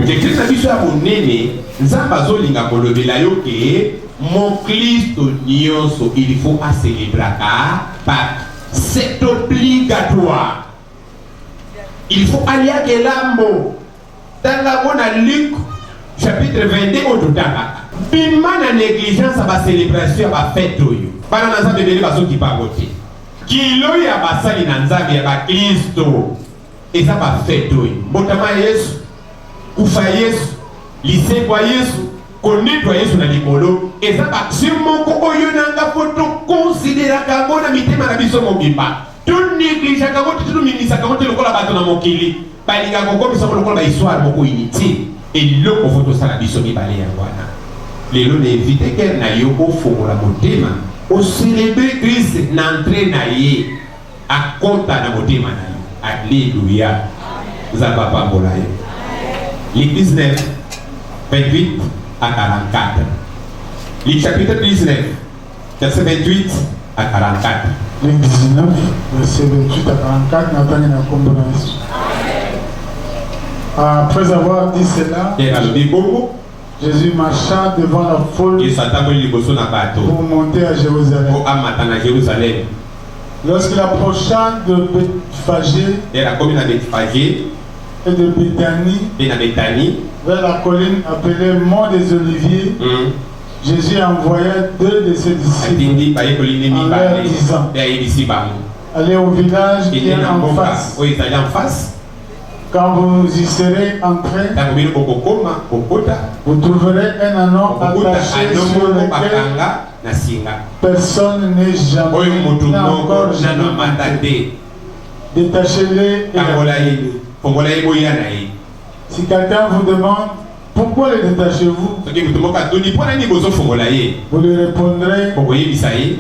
Objectif na biso ya monene nzamba zolinga kolobela yo ke mon Christ nyonso il faut à célébrer Pâques. C'est obligatoire. Il faut aller à Kelambo. Dans la bonne Luc chapitre 22 au Totaka. Bima na négligence à la célébration à fête yo. Bana na nzambe bele baso ki pagote. Kilo ya basali na nzambe ya ba Kristo. Eza ba fête yo. Mbotama Yesu, kufa Yesu, lycée kwa Yesu, konetwa Yesu na likolo. Eza ba simoko oyo nanga foto considéra kango na mitema na biso mobimba. Tout négligence kango tout minisa kango te lokola bato na mokili. Balinga kongo biso lokola ba histoire moko inutile. Et loko foto sala biso mibale ya wana. Lelo ne évite que na yo ofongola motema o célébrer Christ n'entrée na ye a konta na motema na yo. Alléluia. Zaba pambola ye. Luc 19 28 à 44. Luc chapitre 19 verset 28 à 44. Luc 19 verset 28 à 44 n'attendez na kombo na Yesu. Après avoir dit cela, Jésus marcha devant la foule pour monter à Jérusalem. Lorsqu'il approcha de Bethphagée et de Béthanie, vers la colline appelée Mont des Oliviers, Jésus envoya 2 de ses disciples en leur disant: allez au village qui est en face. Quand vous y serez entrés, vous trouverez un anneau attaché sur lequel personne n'est jamais, n'a encore jamais monté. Détachez-les et si quelqu'un vous demande pourquoi les détachez-vous, vous lui répondrez: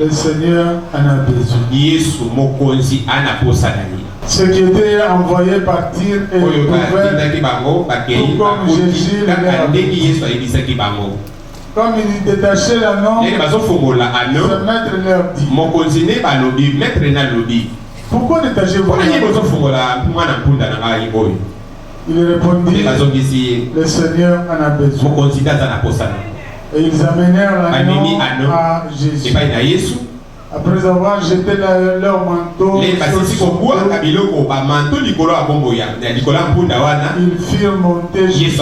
le Seigneur en a besoin. Ceux qui étaient envoyés partir et comme Jésus comme ils détachaient l'anneau, ce maître leur dit: pourquoi détachez-vous l'anneau? Il répondit: le Seigneur en a besoin. Et ils amenèrent l'anneau à Jésus. Après avoir jeté leur manteau, ils firent monter Jésus.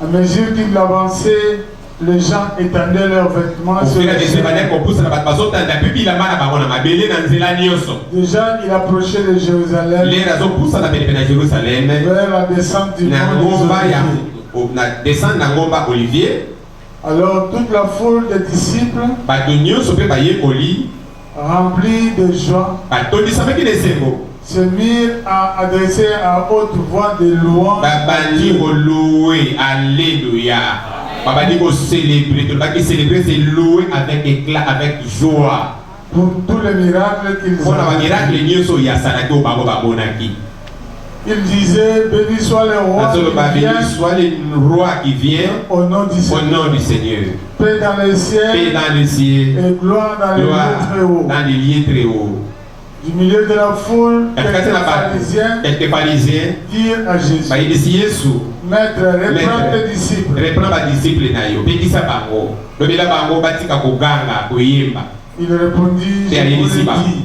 À mesure qu'ils avançaient, les gens étendaient leurs vêtements sur les chemins. Déjà, il approchait de Jérusalem vers la descente du mont des Oliviers. Alors toute la foule des disciples, remplis de joie, se mirent à adresser à haute voix des louanges. Alléluia. Célébrer, c'est louer avec éclat, avec joie. Pour tous les miracles qu'ils ont. Il disait: béni soit le roi qui vient au nom du Seigneur. Paix dans les cieux et gloire dans les lieux très hauts. Du milieu de la foule, quelques pharisiens dirent à Jésus: Maître, reprends tes disciples. Il répondit: je vous le dis,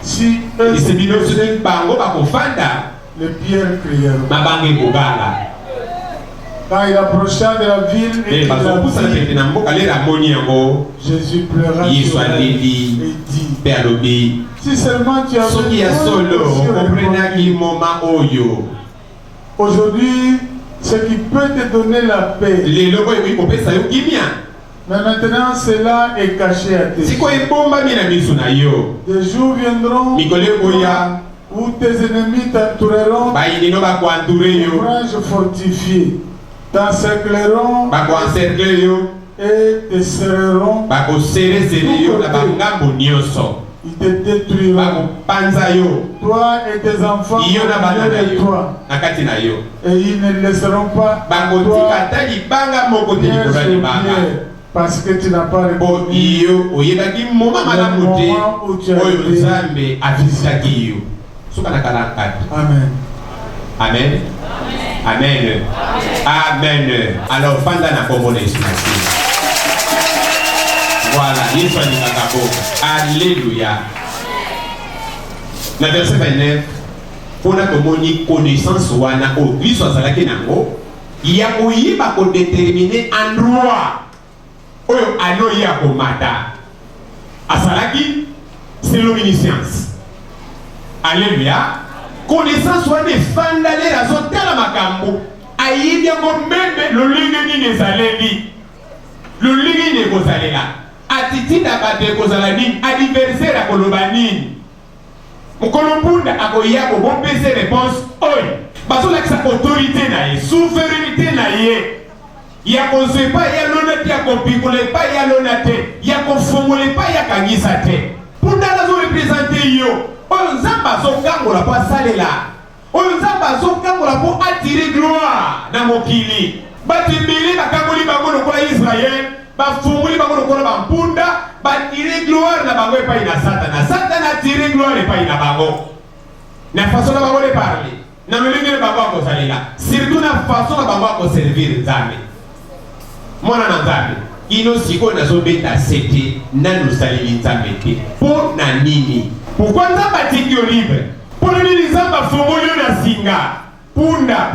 si eux les pierres crièrent. Quand il approcha de la ville et qu'il Jésus pleura et dit: si seulement tu as aujourd'hui, ce qui peut te donner la paix. Mais maintenant, cela est caché à tes yeux. Des jours viendront où tes ennemis t'entoureront, des branches fortifiées t'encercleront et te serreront. Ils te détruiront, toi et tes enfants de toi, et ils ne laisseront pas toi parce que tu n'as pas répondu au moment où tu as été. Amen. Amen. Amen. Amen. Alors, pendant la communauté, voilà, Yesu Alléluia. Dans le verset 29, pour la connaissance, au Christ, il y a pour déterminer un droit. Oyo aloya komata asalaki c'est l'omniscience. Alléluia. Connaissance soit des fandale razotala makambo ayibi yango meme lolingi nini ezaleli lolingi nini ekozalela attitude abate ekozala nini adversaire akoloba nini mokolo mpunda akoya kobopesa réponse oyo bazolakisa autorité na ye souveraineté na ye ya kozepa ya lona te ya kopikole pa ya lona te ya kofongole pa ya kangisa te mpunda nazo représente yo oyo nzambe azokangola po asalela oyo nzambe azokangola po atire gloire na mokili bato ebele bakangoli bango lokola Israel bafungoli bango lokola bampunda batire gloire na bango epai na Satana. Satana atire gloire epai na bango na façon na bango de parler na lolenge na bango akosalela surtout na façon na bango akoservir nzambe mwana na nzambe ino siko nazobeta sete nanu saleli nzambe te po na nini pourquoi nzambe atiki yo libre po na nini nzambe afongoli yo na singa punda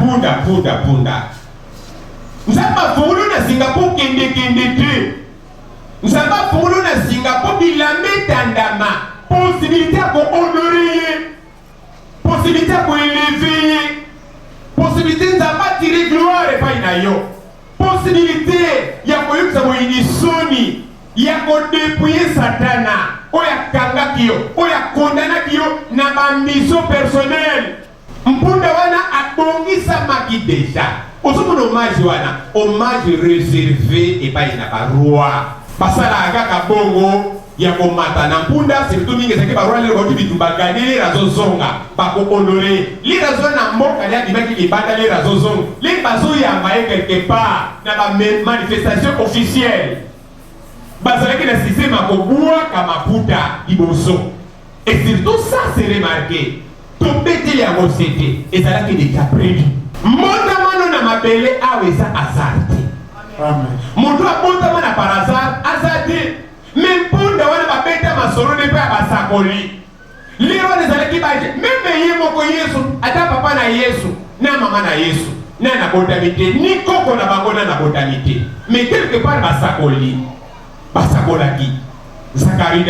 nzambe afongoli yo na singa po kende te nzambe afongoli yo na singa po bilamba etandama possibilité ya kohonore ye possibilité ya koeleve ye possibilité nzambe atire gloire epai na yo possibilité ya koyebisa boyini soni ya kodepouye Satana oyo akangaki yo oyo akondanaki yo na bambiso personnel mpunda wana abongisamaki deja ozomona hommage wana hommage réservé epai na baroi basalaka kaka bongo ya komata na mpunda surtout mingi ezalaki baroi lelo bauti bitumba gane lere azozonga bakohonore lere azoya na mboka le abimaki libanda lere azozonga lere bazoyamba ye quelque part na bamanifestation officielle bazalaki na système akobwaka maputa liboso et surtout ça c'est remarqué tobeteli yango sete ezalaki déjà prévu mbondamano na mabele awa eza hasard te moto abondama na par hasard aza te me mpunda wana babeta masolo ne mpe ya basakoli lero wana ezalaki baje meme ye moko Yesu ata papa na Yesu na mama na Yesu na nabotami te ni koko na bango na nabotami te mais quelque part basakoli basakolaki Zakari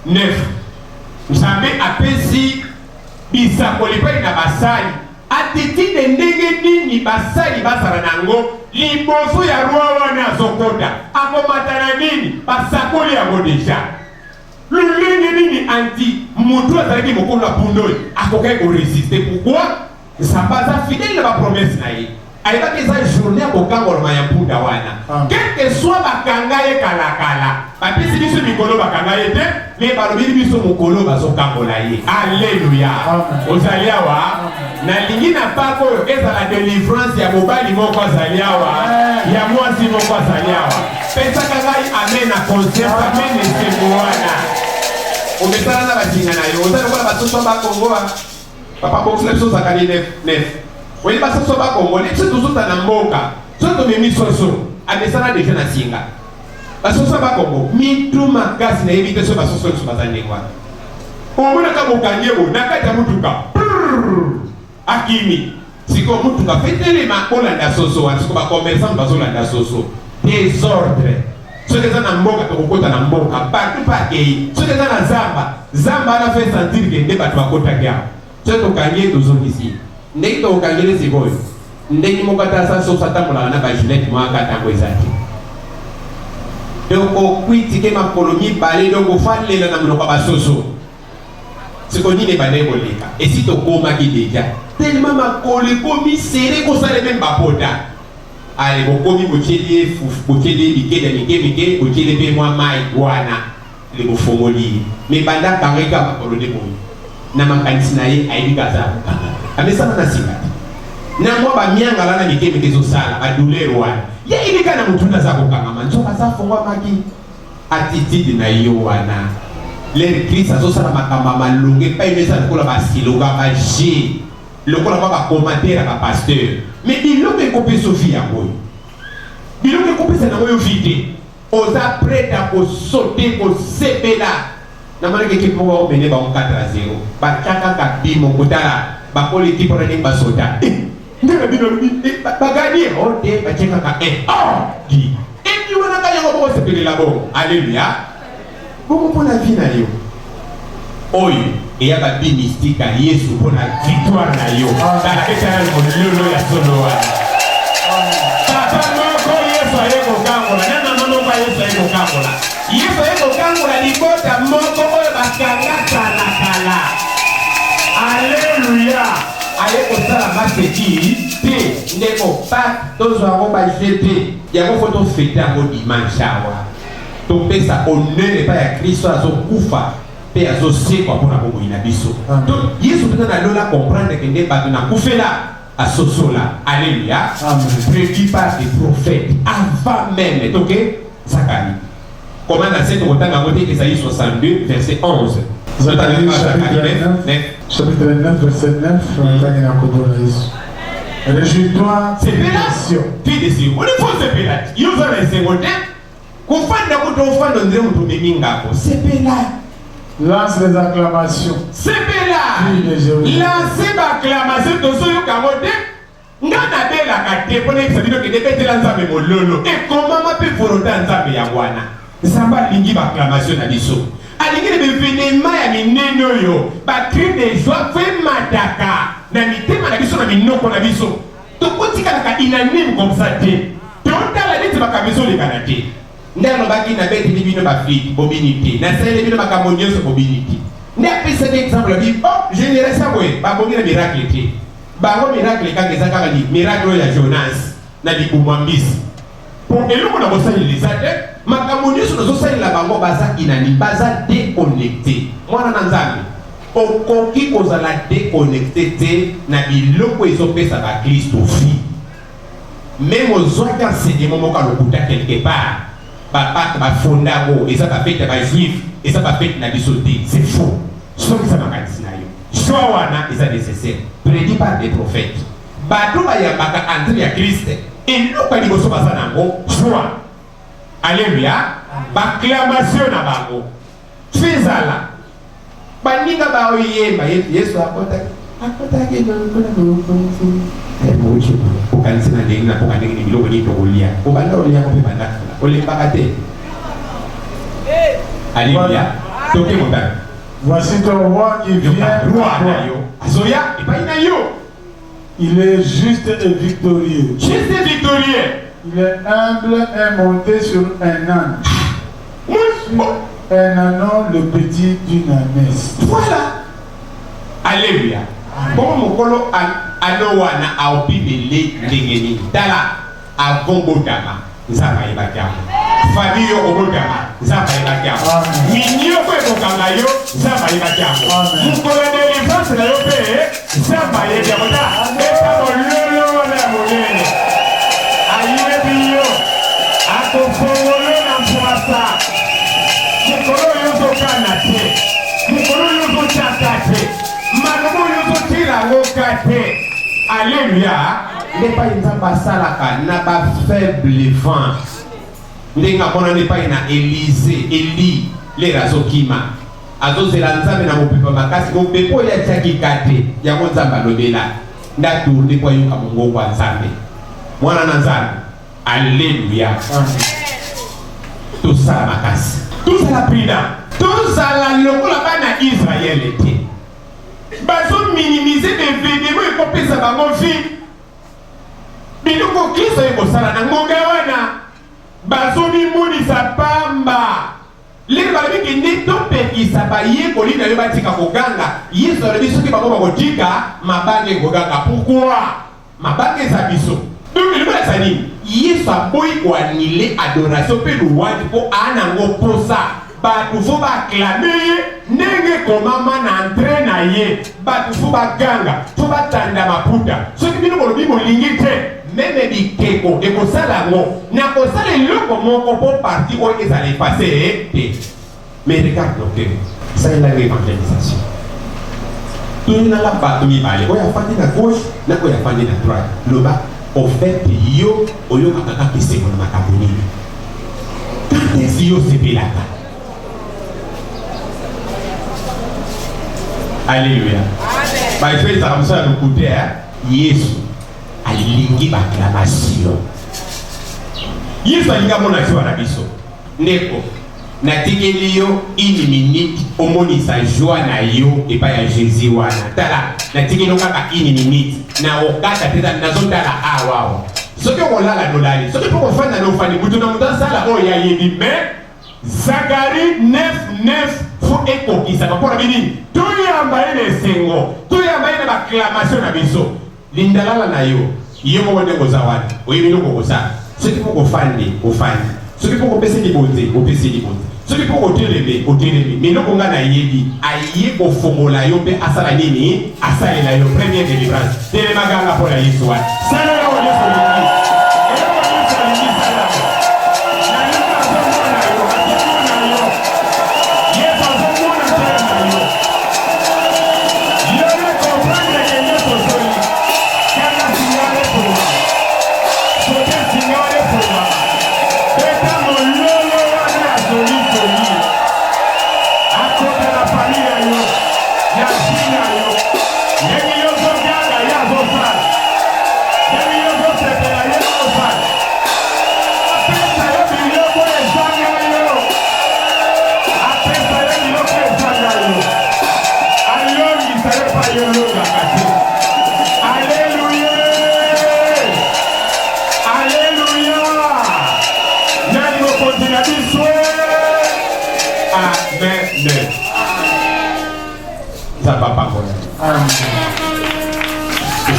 9 nzambe apesi bisakoli mpe na basali attitude ndenge nini basali basala nango liboso ya roi wana azokota akomata na nini basakoli yango deja lolenge nini anti moto azalaki mokolo ya punda oyo akokaki koresiste pourquoi nzambe aza fidèle na bapromese na ye ayebaki eza journée ya kokangolama ya mpunda wana quelque soit bakanga ye kalakala bapesi biso mikolo bakanga ye te me balobeli biso mokolo bazokangola ye alleluya ozali awa nalingi na paka oyo ezala délivrance ya mobali moko azali awa ya mwasi moko azali awa pesaka ngai amen na concert amen esengo wana omesala na batinga na yo oza lokola basusu bakongoa papa bokisila biso Zakari 9 oye basaso bakongo le biso tozota na mboka so tomemi soso amesana deja na singa basoso bakongo mitu makasi na yebi te so basoso biso baza ndenge wana omonaka mokange bo na kati ya mutuka akimi siko mutuka fetelema kolanda soso wana siko bakomersan bazolanda soso désordre soki eza na mboka tokokota na mboka bato mpe akei soki eza na zamba ana fe sentir ke nde bato bakotaki awa soki tokangi tozongisi ndenge tokokangeli sikoyo ndenge moko ata sa soso atambolaka na bagilete mwaka ntango eza te donc okwitike makolo mibale donc ofalela na monoko ya basoso siko nini ebandeki koleka esi tokomaki deja tellement makolo ekomi sere kosala meme bapota ale bokomi botieli ye botieli ye bikede mike botieli mpe mwa mai wana le bofongoli ye me banda bango eka makolo nde boyi na makanisi na ye ayebi kaza kokanga amesana na singa na mwa bamiangala na mike ezosala badouleur wana ye ibika na motunda aza kokangama nzoka aza fongwamaki attitude na yo wana lere Christ azosala makambo malonge epai mpe eza lokola basiloka baje le qu'on va commenter à la pasteur. Mais il a que copier Sophie à moi. Il a que copier ça dans moi vide. Aux après à sauter au CP là. Na mali que pour mener ba 4-0. Ba chaka ka bi mon kotala. Ba ko l'équipe pour aller ba soda. Ndebe bino ba gagner. Oh de ba chaka ka oh di. Et puis on a gagné au CP là bon. Alléluia. Beaucoup pour la vie na yo. Oi, et ya ba bi mystique à Yesu pour la victoire na yo. Dans la éternelle lolo ya soloa. Papa moko Yesu ayeko kangola. Nana mama ba Yesu ayeko kangola. Yesu ayeko kangola libota moko oyo bakanga kala. Alléluia. Ayeko sala maseki te ndeko pa tozwa ko ba jeter. Ya ko photo fêter ko dimanche awa. To pesa honneur pa ya Kristo azokufa. Associé quoi pour la bonne inabiso. Donc Jésus peut nous la comprendre que n'est pas de na koufela associé là. Alléluia. Prédit par des prophètes avant même. OK? Zacharie. Comment dans cette montagne à côté Ésaïe 62 verset 11. Zacharie chapitre 9 verset 9. Réjouis-toi. C'est là. Fille de Sion. On est faux c'est là. Il y a les secondaires. Qu'on fait d'abord on fait dans le monde minga ko. C'est là. Lance les acclamations. C'est là. Lancez l'acclamation de ceux qui ont voté. Ngana bela kate pone kisabino ke debetela nzambe mololo. Et comment ma pe volonté nzambe ya wana. Nzamba lingi ba acclamation na biso. Alingi le événement ya mineno yo. Ba cri de joie fait mataka. Na mitema na biso na minoko na biso. To kotika ka inanime comme ça te. Tonta la neti ba kabiso le kanate. Ndano baki na bete libino ba flit bobinité na sele libino ba kamonioso bobinité n'a pris cet exemple dit oh génération boy ba bongi na miracle té ba ngo miracle ka ngeza ka li miracle ya Jonas na libumwambisi pour eloko na bosali lisate makamonioso no sosali la bango baza inani baza déconnecté mwana na nzambe okoki kozala déconnecté té na biloko ezopesa ba Kristo fi même aux autres enseignements moka lokuta quelque part papa ba fondago et ça va faire ba juif et ça va faire na bisoté c'est faux ce que ça m'a dit na yo soit wana est nécessaire prédit par des prophètes bato ba ya baka entre ya Christ et nous pas di boso basa nango soit alléluia ba clamation na bango fezala bandinga ba oyemba Yesu akota ke nango mochi ukanisi na ndenge na pokandenge ni biloko ni tokolia obanda olia ko pe banda olembaka te alléluia toke motane voici ton roi qui vient roi na yo azoya epai na yo il est juste et victorieux il est humble et monté sur un âne un ânon le petit d'une ânesse voilà alléluia bon mokolo alowana aopibele ndengeni dala avongotama nzamba yebakama famille yo obotama nzamba yebakama minyo ko ekokanga yo nzamba yebakama mukolo de délivrance na yo pe nzamba yebakota eta mololo na monene ayebi yo akofongolo na mpwasa mukolo yo zokana te mukolo yo zochaka te manomo yo zotira ngokate alléluia n'est pas une salaka n'a pas faible vent ndenga kona n'est pas na Élysée Élie les razokima azozela nzambe na mopepa makasi mopepo ya tsakikate ya nzamba lobela ndatourne kwa yoka mongo kwa nzambe mwana na nzambe alléluia tout ça makasi tout ça la prida tout ça la lokola bana Israël était bazo minimiser des événements et kopesa bango vie biloko Kristo ekosala na ngonga wana bazo bimonisa pamba lelo balobiki nde topekisa bayekoli na yo batika koganga Yesu alobi soki bango bakotika mabange ekoganga pourquoi mabange eza biso donc eloko elakisa nini Yesu aboyi koanile adoration mpe louange mpo anango posa bato fo baklame ye ndenge komama na entre na ye bato fo baganga fo batanda maputa soki bino bolobi molingi te meme bikeko ekosala yango na kosala eloko moko mpo parti oyo ezala efase te mais regarde donc ça est la évangélisation tout na la batumi balé oya fandi na gauche na oya fandi na droite loba au fait yo oyo kaka kese ko na makaboni quand est-ce yo sepelaka. Alléluia. Bah il fait ça comme ça le côté Yesu alingi baklamation. Yesu alinga mona kiwa na biso neko natikeli yo une minute omonisa joie na yo epa ya Jésus wana tala natikeli kaka une minute na okata teta nazotala awa soki okolala nolali soki mpo kofanda na ofandi mutu na mutu asala oyo yayebi mais Zacharie 9:9 fo ekokisaka mpona binini toyamba ye na esengo toyamba ye na baklamation na biso lindalala na yo ye moko ndenge oza wana oyebi eloko okosala soki mpo kofandi ofandi soki mpo kopesa libonze opesi libonze soki mpo koteleme otelemi mais eloko nga nayebi aye kofongola yo mpe asala nini asalela yo première délivrance telemaganga mpo na Yesu wana salela oyo Yesu olingi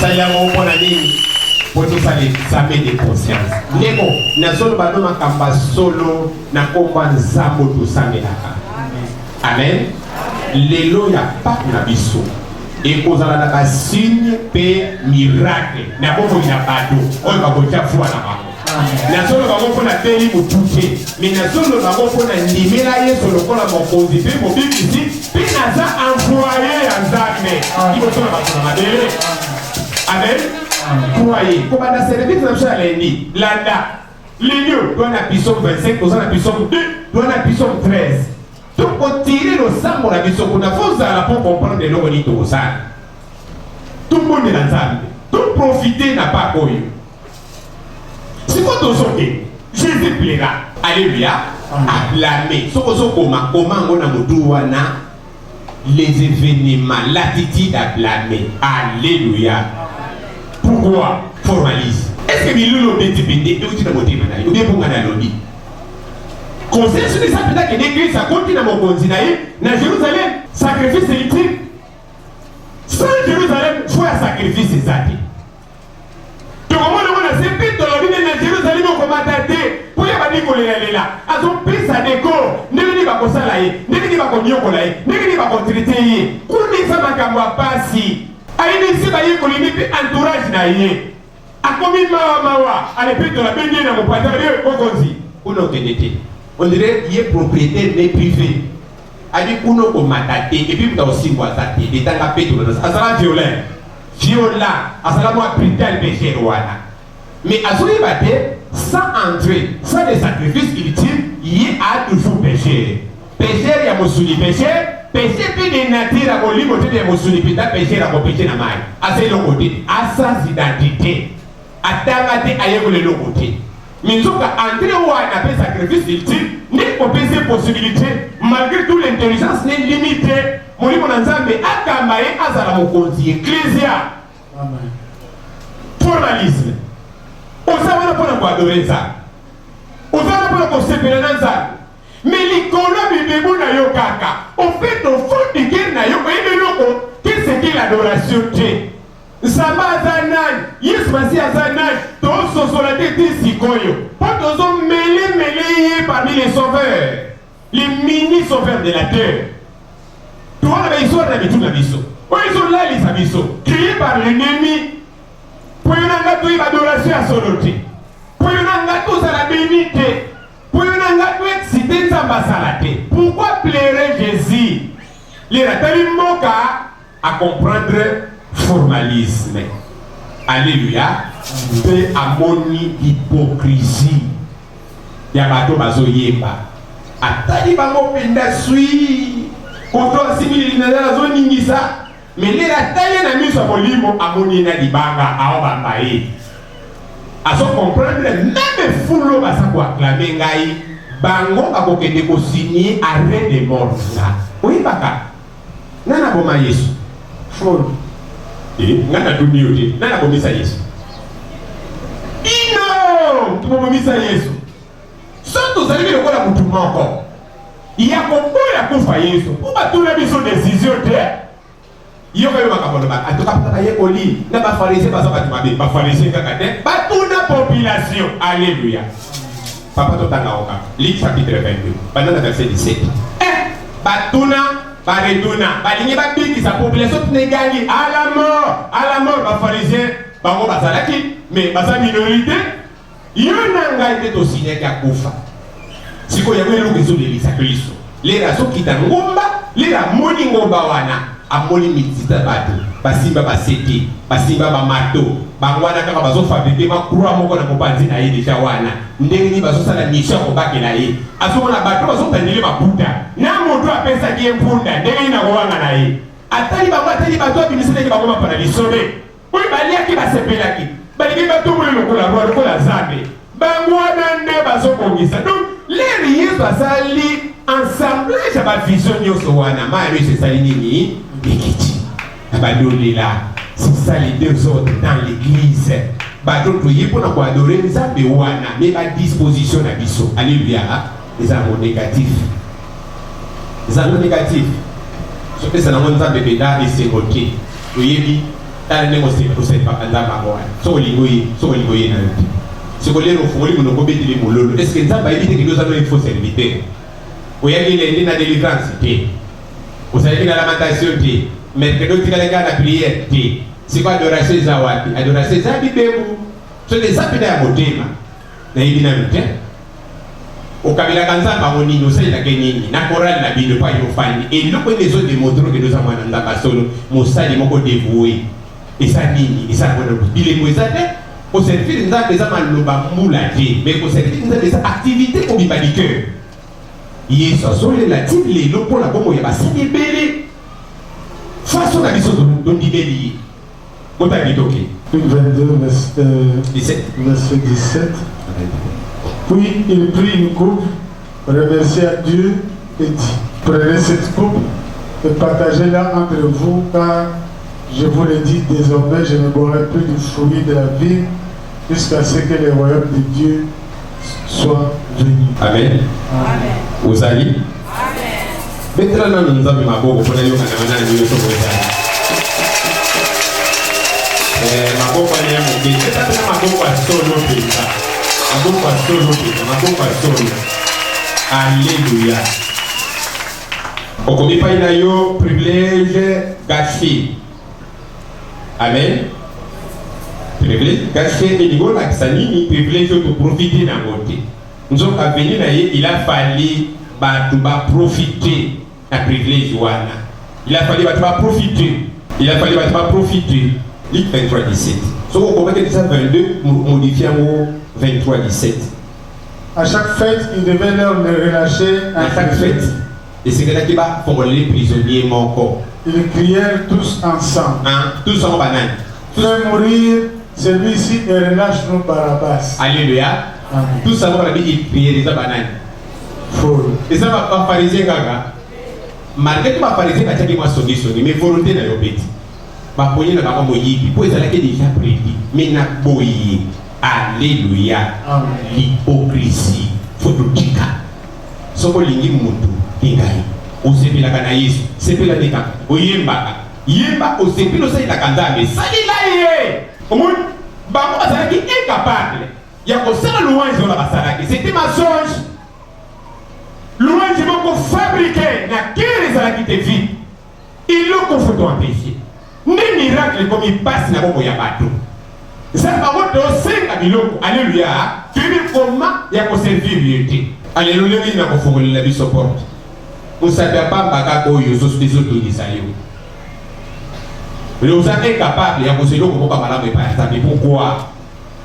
ça y a un bon ami pour tout ça l'examen de conscience. Lego na solo bado makamba solo na komba nzambo to samelaka. Amen. Lelo ya pas na biso. Et kozala na ba signe pe miracle. Na bongo na bado. Oyo ba kocha fwa na bango. Na solo bango pona teli mutuke. Mais na solo bango pona nimela Yesu lokola mokonzi pe mobikisi pe naza envoyé ya nzambe. Ibo tona ba tona madele. Amen. Croyez. Comme on a servi dans le lundi, landa, l'union doit na pissum 25, doit na pissum 2, doit na pissum 13. Donc on tire le sang pour la pissum, on a force à la pour comprendre les noms de tout ça. Tout le monde est dans ça. Tout profiter n'a pas couru. C'est quoi ton sauté? Jésus plaira. Alléluia. Acclamer. Ce que ce comment on a moudouana les événements, l'attitude à blâmer. Alléluia. Pourquoi formalise? Est-ce que Milou est dépendé ou tu n'as pas été malade? Ou bien pour m'en aller? Conseil sur les sapins qui l'église, ça continue dans mon continent. Dans Jérusalem, sacrifice ultime. Sans Jérusalem, il faut un sacrifice exact. Donc, comment on a fait dans la vie de Jérusalem, on commence à dire, pour y avoir des collègues là, à son pays, ça décore, ne venez pas comme ça là, ne venez pas comme Yoko là, ne venez pas comme traité, pour les femmes à Kamwa Passi, à une ici, il y a un entourage là, à combien de mawa, à l'épée de la bénie dans mon pâté, on on dirait qu'il est propriétaire mais privé. Ali kuno ko matate et puis vous aussi moi tate et dans la paix de l'autre asala violent asala moi pritel péché wana mais azuli bate sans entrer sans les sacrifices ultimes il a toujours péché ya musuli péché pe de nature à oli côté de musuli pita péché à péché na mai asai le côté asa identité atangate ayeko le côté mais donc entrer wana pe sacrifice ultime n'est pas possible possibilité malgré toute l'intelligence n'est limitée mon livre n'ensemble akamaye azala mokonzi ecclésia amen formalisme osala pour adorer ça osala pour sepela na nzambe mais likolo bibebu na yo kaka au fait au fond de guerre na yo eloko qu'est-ce que l'adoration te Nzambe azanani Yesu masi azanani to sosola te sikoyo po tozo mêlé parmi les sauveurs les mini sauveurs de la terre tu vois la histoire de tout la biso ils sont là les abisso créés par l'ennemi pour une ngato adoration à soloté pour une ngato za la bénité pour une ngato excité Nzambe salate pourquoi plairait Jésus les ratali moka à comprendre formalisme. Alléluia. Pe amoni hypocrisie. Ya bato bazo yemba. Atali bango penda sui. Koto asimili na zo ningisa. Mais les atali na miso molimo amoni na libanga aobamba e. Azo comprendre même fulo basa ko acclamer ngai. Bango akokende ko signer arrêt de mort là. Oui baka. Nana boma Yesu. Folo. Ngana dunia yote. Nana bomisa Yesu. Ino! Tumomisa Yesu. Soto zalimi lokola mutu moko. Ya kombola kufa Yesu. Uba tuna biso décision te. Yo kayo makabono ba. Atoka pata ye koli. Na ba pharisien ba saka tumabe. Ba pharisien kaka te. Ba tuna population. Alléluia. Papa totanga oka. Luc chapitre 22. Pendant verset 17. Batuna. Bareduna, balingi babiki sa population negangi à la mort, ba pharisien, bango bazalaki, mais baza minorité, yonanga était aussi neka kufa. Siko ya mwelo kezo lelisa Kristo. Lera so kita ngomba, lera moni ngomba wana, amoni mitita bato, basimba baseti, basimba bamato, bangwana kaka bazo fabriquer ma croix moko na mopanzi na ye deja wana. Ndenge ni bazo sala mission ko bakela ye. Asomona bato bazo tandile maputa. Na moto apesa ki empunda, ndenge na kowanga na ye. Atali bato abimisele ki bakoma para lisobe. Oyi balia ki basepelaki. Balingi bato mole lokola zambe. Bangwana nde bazo kongisa. Donc les Yesu asali ensemblage ya ba vision nyonso wana. Ma Yesu esali nini? Ekiti. Abadolela. C'est ça les deux autres dans l'église. D'autres y pour nous adorer les âmes wana, mais à disposition à biso. Alléluia. Les âmes négatifs. Les âmes négatifs. Ce que c'est dans mon âme de béda et c'est côté. Vous voyez, dans le négocié, vous savez pas quand ça va. So lingoyi na yote. Ce que les refoués nous nous obéit les moulons. Est-ce que ça va éviter que nous allons une fausse serviteur? Vous voyez, il est dans la délivrance. Vous savez qu'il y a la lamentation. Mais que d'autres gars la prière. C'est quoi adoration zawadi? Adoration zabi bebu. So les apida ya motema. Na hivi na mte. Okabila kanza bamoni no sai la kenini. Na chorale na bino pa yo fani. Et le point des autres démontrent que nous avons un ndaka solo. Mosali moko dévoué. Et ça nini? Et ça bono. Il est moisate. Au servir nzambe za maloba mula te. Mais au servir nzambe za activité ko bibali cœur. Yesu sole la tille les loko la bomo ya basali belé. Façon la vision de Ndibeli. 22, verset 17. Puis il prit une coupe, remercia Dieu et dit: prenez cette coupe et partagez-la entre vous, car je vous le dis, désormais je ne boirai plus du fruit de la vie jusqu'à ce que le royaume de Dieu soit venu. Amen. Amen. Vous allez? Amen. Maintenant, nous avons ma boue pour aller au Canada. Maboko ya mugeni tata maboko solo pesa maboko solo. Alléluia. Okomi pa ina yo privilège gâché. Amen. Privilège gâché et niveau la sanini privilège de profiter na moté. Nous sommes venus na il a fallu ba profiter na privilège wana. Il a fallu ba profiter. Luc 23, 17. So, on comprend que ça 22 modifié en 23, 17. À chaque fête, il devait leur relâcher à chaque fête. Et c'est que là qui va pour les prisonniers mon corps. Ils crièrent tous ensemble. Hein? Tous en banane. Fais mourir celui-ci et relâche-nous Barabbas. Alléluia. Amen. Tous en banane, ils crièrent les bananes. Faux. Et ça va pas pharisien gaga. Malgré que ma pharisien a dit moi sonner, mais volonté n'a pas été. Ma poignée n'a pas moyen. Pour ça, elle déjà prédit. Mais n'a pas moyen. Alléluia. L'hypocrisie. Faut tout dire. Soko lingi mutu ingai. Osepela kana Yesu. Sepela deka. Oyemba. Yemba osepelo sa ilakanda mais salila ye. Omon bango bazalaki incapable. Ya ko sala louange na basalaki. C'était mensonge. Louange moko fabriqué na kere zalaki te vie. Il le confond en péché. Ni miracle comme il passe na boko ya bato. Ça va votre senga biloko. Alléluia. Tu veux comment ya ko servir yete. Alléluia, il n'a pas fait la vie support. Vous savez pas, Baka, où ils ont des autres qui s'aillent. Mais vous êtes incapable de vous dire comment par exemple pourquoi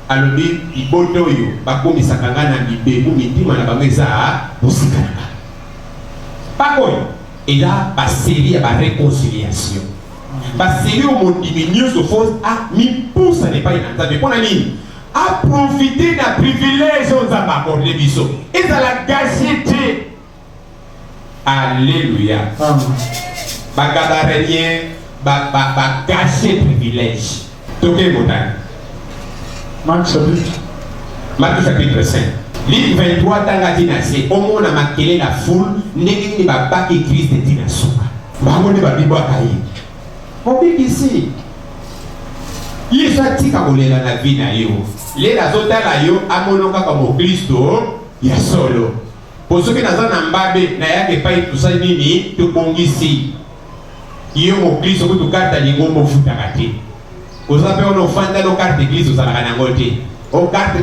alors il boto yo ba ko misakanga na bibebu mitima na bameza bosikana pas quoi et là ba série ya ba réconciliation ba série au monde diminuer se force à mi pousse n'est pas inattendu pour la ligne à profiter d'un privilège aux accordé biso et ça la gâcheté. Alléluia. Ba gabarien ba gâcher privilège. Toké montagne. Marc chapitre 5. Livre 23 tanga dinase omo na makele la foule ndenge ni baba ki Christ de dinasuka. Bango ne ba bibo akayi. Obikisi. Yesu atika kolela na vie na yo. Lela zotala yo amonoka comme Kristo ya solo. Pour ceux qui n'ont pas mbabe na yake pai tusai nini tubongisi. Iyo mo Kristo kutu kata lingo mo futakati. Osape ono fanda no carte d'église osala kana ngote. O carte